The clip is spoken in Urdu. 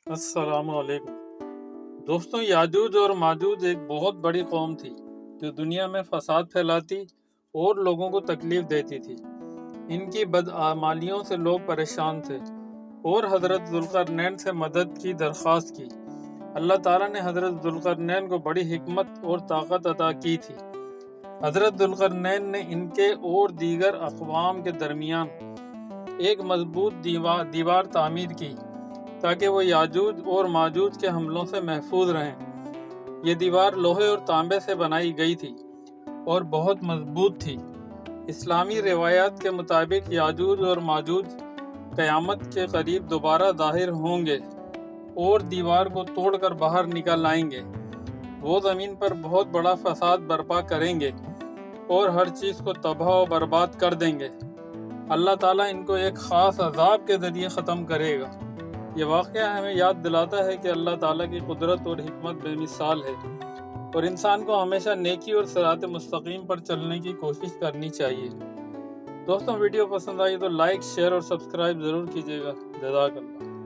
السلام علیکم دوستوں، یاجوج اور ماجوج ایک بہت بڑی قوم تھی جو دنیا میں فساد پھیلاتی اور لوگوں کو تکلیف دیتی تھی۔ ان کی بدعمالیوں سے لوگ پریشان تھے اور حضرت ذوالقرنین سے مدد کی درخواست کی۔ اللہ تعالیٰ نے حضرت ذوالقرنین کو بڑی حکمت اور طاقت عطا کی تھی۔ حضرت ذوالقرنین نے ان کے اور دیگر اقوام کے درمیان ایک مضبوط دیوار تعمیر کی تاکہ وہ یاجوج اور ماجوج کے حملوں سے محفوظ رہیں۔ یہ دیوار لوہے اور تانبے سے بنائی گئی تھی اور بہت مضبوط تھی۔ اسلامی روایات کے مطابق یاجوج اور ماجوج قیامت کے قریب دوبارہ ظاہر ہوں گے اور دیوار کو توڑ کر باہر نکل آئیں گے۔ وہ زمین پر بہت بڑا فساد برپا کریں گے اور ہر چیز کو تباہ و برباد کر دیں گے۔ اللہ تعالیٰ ان کو ایک خاص عذاب کے ذریعے ختم کرے گا۔ یہ واقعہ ہمیں یاد دلاتا ہے کہ اللہ تعالیٰ کی قدرت اور حکمت بے مثال ہے اور انسان کو ہمیشہ نیکی اور صراط مستقیم پر چلنے کی کوشش کرنی چاہیے۔ دوستوں، ویڈیو پسند آئی تو لائک، شیئر اور سبسکرائب ضرور کیجیے گا۔ جزاک اللہ۔